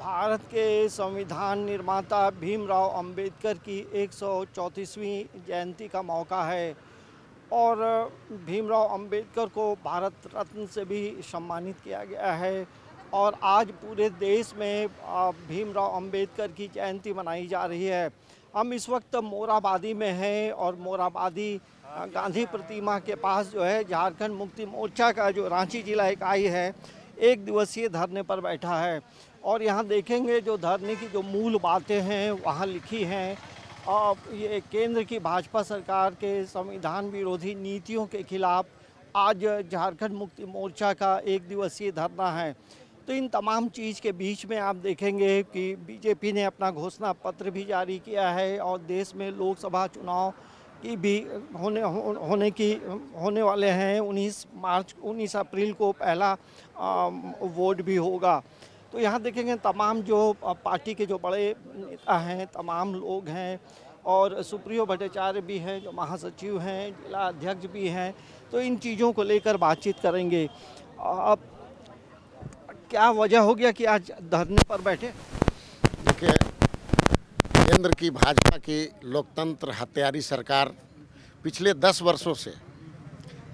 भारत के संविधान निर्माता भीमराव अंबेडकर की 134वीं जयंती का मौका है और भीमराव अंबेडकर को भारत रत्न से भी सम्मानित किया गया है और आज पूरे देश में भीमराव अंबेडकर की जयंती मनाई जा रही है। हम इस वक्त मोरहाबादी में हैं और मोरहाबादी गांधी प्रतिमा के पास जो है झारखंड मुक्ति मोर्चा का जो रांची जिला इकाई है एक दिवसीय धरने पर बैठा है और यहाँ देखेंगे जो धरने की जो मूल बातें हैं वहाँ लिखी हैं। और ये केंद्र की भाजपा सरकार के संविधान विरोधी नीतियों के खिलाफ आज झारखंड मुक्ति मोर्चा का एक दिवसीय धरना है। तो इन तमाम चीज़ के बीच में आप देखेंगे कि बीजेपी ने अपना घोषणा पत्र भी जारी किया है और देश में लोकसभा चुनाव की भी होने वाले हैं। 19 अप्रैल को पहला वोट भी होगा। तो यहाँ देखेंगे तमाम जो पार्टी के जो बड़े नेता हैं, तमाम लोग हैं और सुप्रियो भट्टाचार्य भी हैं जो महासचिव हैं, जिला अध्यक्ष भी हैं। तो इन चीज़ों को लेकर बातचीत करेंगे। अब क्या वजह हो गया कि आज धरने पर बैठे? देखिए, केंद्र की भाजपा की लोकतंत्र हत्यारी सरकार पिछले 10 वर्षों से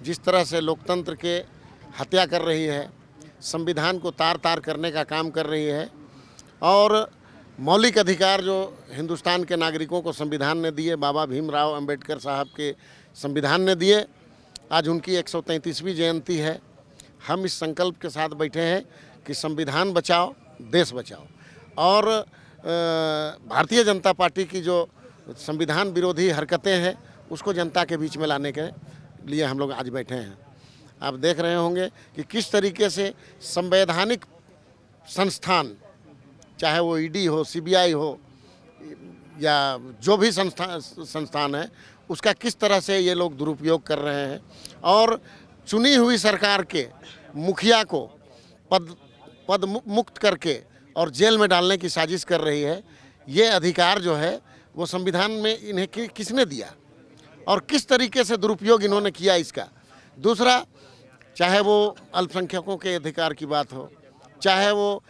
जिस तरह से लोकतंत्र के हत्या कर रही है, संविधान को तार तार करने का काम कर रही है और मौलिक अधिकार जो हिंदुस्तान के नागरिकों को संविधान ने दिए, बाबा भीमराव अंबेडकर साहब के संविधान ने दिए, आज उनकी 133वीं जयंती है। हम इस संकल्प के साथ बैठे हैं कि संविधान बचाओ, देश बचाओ और भारतीय जनता पार्टी की जो संविधान विरोधी हरकतें हैं उसको जनता के बीच में लाने के लिए हम लोग आज बैठे हैं। आप देख रहे होंगे कि किस तरीके से संवैधानिक संस्थान, चाहे वो ईडी हो, सीबीआई हो या जो भी संस्थान है, उसका किस तरह से ये लोग दुरुपयोग कर रहे हैं और चुनी हुई सरकार के मुखिया को पद मुक्त करके और जेल में डालने की साजिश कर रही है। ये अधिकार जो है वो संविधान में इन्हें किसने दिया और किस तरीके से दुरुपयोग इन्होंने किया इसका। दूसरा, चाहे वो अल्पसंख्यकों के अधिकार की बात हो, चाहे वो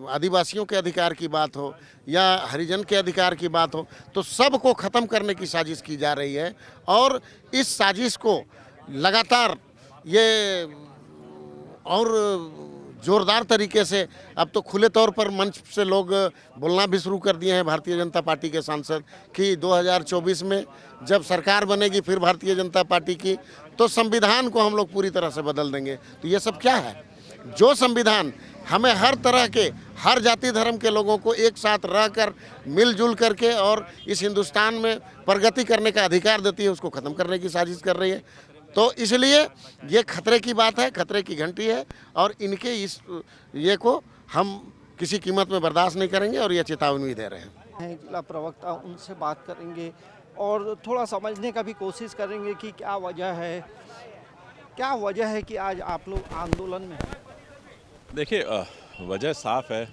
आदिवासियों के अधिकार की बात हो या हरिजन के अधिकार की बात हो, तो सबको ख़त्म करने की साजिश की जा रही है और इस साजिश को लगातार ये और ज़ोरदार तरीके से अब तो खुले तौर पर मंच से लोग बोलना भी शुरू कर दिए हैं, भारतीय जनता पार्टी के सांसद, कि 2024 में जब सरकार बनेगी फिर भारतीय जनता पार्टी की, तो संविधान को हम लोग पूरी तरह से बदल देंगे। तो ये सब क्या है? जो संविधान हमें हर तरह के, हर जाति धर्म के लोगों को एक साथ रहकर मिलजुल करके और इस हिंदुस्तान में प्रगति करने का अधिकार देती है, उसको ख़त्म करने की साजिश कर रही है। तो इसलिए ये खतरे की बात है, खतरे की घंटी है और इनके ये को हम किसी कीमत में बर्दाश्त नहीं करेंगे और ये चेतावनी दे रहे हैं। जिला प्रवक्ता, उनसे बात करेंगे और थोड़ा समझने का भी कोशिश करेंगे कि क्या वजह है कि आज आप लोग आंदोलन में हैं। देखिए, वजह साफ है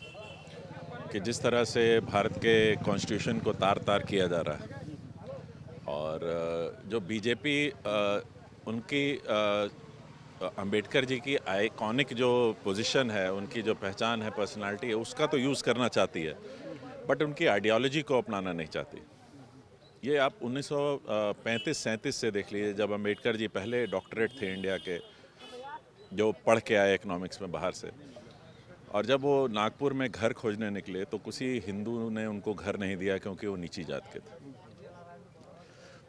कि जिस तरह से भारत के कॉन्स्टिट्यूशन को तार तार किया जा रहा है और जो बीजेपी उनकी अंबेडकर जी की आइकॉनिक जो पोजीशन है, उनकी जो पहचान है, पर्सनालिटी है, उसका तो यूज़ करना चाहती है, बट उनकी आइडियोलॉजी को अपनाना नहीं चाहती। ये आप 1935-37 से देख लीजिए, जब अंबेडकर जी पहले डॉक्टरेट थे इंडिया के, जो पढ़ के आए इकोनॉमिक्स में बाहर से, और जब वो नागपुर में घर खोजने निकले तो किसी हिंदू ने उनको घर नहीं दिया क्योंकि वो नीची जात के थे।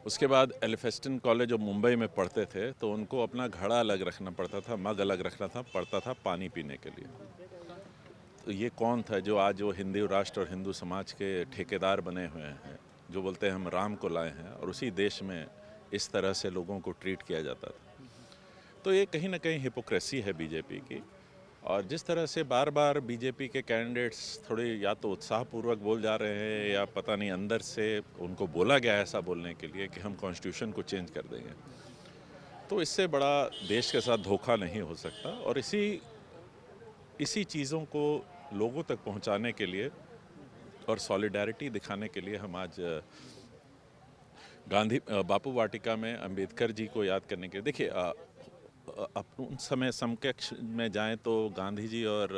उसके बाद एलिफेस्टन कॉलेज जो मुंबई में पढ़ते थे तो उनको अपना घड़ा अलग रखना पड़ता था, मग अलग रखना पड़ता था पानी पीने के लिए। तो ये कौन था जो आज वो हिंदू राष्ट्र और हिंदू समाज के ठेकेदार बने हुए हैं, जो बोलते हैं हम राम को लाए हैं, और उसी देश में इस तरह से लोगों को ट्रीट किया जाता था। तो ये कहीं ना कहीं हिपोक्रेसी है बीजेपी की। और जिस तरह से बार बार बीजेपी के कैंडिडेट्स थोड़े या तो उत्साहपूर्वक बोल जा रहे हैं या पता नहीं अंदर से उनको बोला गया है ऐसा बोलने के लिए कि हम कॉन्स्टिट्यूशन को चेंज कर देंगे, तो इससे बड़ा देश के साथ धोखा नहीं हो सकता। और इसी चीज़ों को लोगों तक पहुंचाने के लिए और सॉलिडारिटी दिखाने के लिए हम आज बापू वाटिका में अंबेडकर जी को याद करने के, देखिए उन समय समकक्ष में जाएं तो गांधी जी और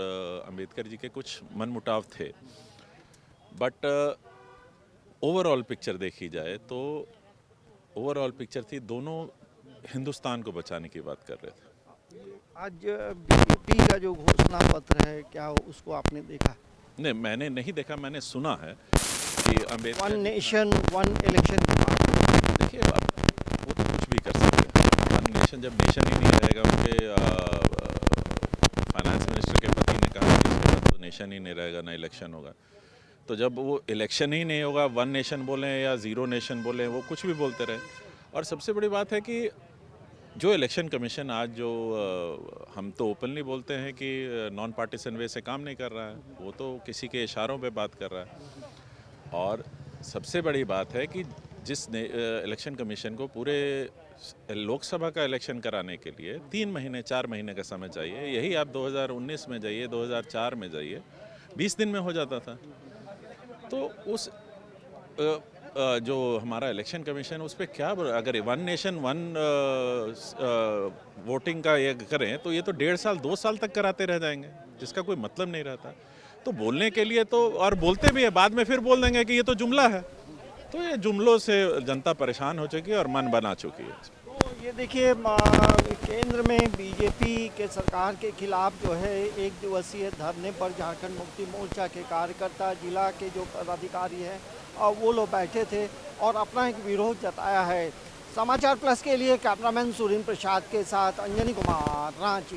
अंबेडकर जी के कुछ मनमुटाव थे, बट ओवरऑल पिक्चर देखी जाए तो ओवरऑल पिक्चर थी, दोनों हिंदुस्तान को बचाने की बात कर रहे थे। आज बीजेपी का जो घोषणा पत्र है, क्या उसको आपने देखा? नहीं, मैंने नहीं देखा, मैंने सुना है कि Ambedkar one nation one election की बात। देखिए, अब वो तो कुछ भी कर सकते हैं। वन नेशन जब नेशन ही नहीं रहेगा, उनके फाइनेंस मिनिस्टर के पति ने कहा कि इसके बाद तो नेशन ही नहीं रहेगा, ना इलेक्शन होगा। तो जब वो इलेक्शन ही नहीं होगा, वन नेशन बोलें या ज़ीरो नेशन बोलें, वो कुछ भी बोलते रहे। और सबसे बड़ी बात है कि जो इलेक्शन कमीशन आज जो हम तो ओपनली बोलते हैं कि नॉन पार्टीसन वे से काम नहीं कर रहा है, वो तो किसी के इशारों पे बात कर रहा है। और सबसे बड़ी बात है कि जिस इलेक्शन कमीशन को पूरे लोकसभा का इलेक्शन कराने के लिए 3 महीने 4 महीने का समय चाहिए, यही आप 2019 में जाइए, 2004 में जाइए, 20 दिन में हो जाता था। तो उस जो हमारा इलेक्शन कमीशन, उस पर क्या, अगर वन नेशन वन वोटिंग का ये करें तो ये तो 1.5 साल 2 साल तक कराते रह जाएंगे, जिसका कोई मतलब नहीं रहता। तो बोलने के लिए तो, और बोलते भी है, बाद में फिर बोल देंगे कि ये तो जुमला है। तो ये जुमलों से जनता परेशान हो चुकी है और मन बना चुकी है। तो ये देखिए, केंद्र में बीजेपी के सरकार के खिलाफ जो है 1 दिवसीय धरने पर झारखंड मुक्ति मोर्चा के कार्यकर्ता, जिला के जो पदाधिकारी हैं, वो लोग बैठे थे और अपना एक विरोध जताया है। समाचार प्लस के लिए कैमरामैन सुरेंद्र प्रसाद के साथ अंजनी कुमार, रांची।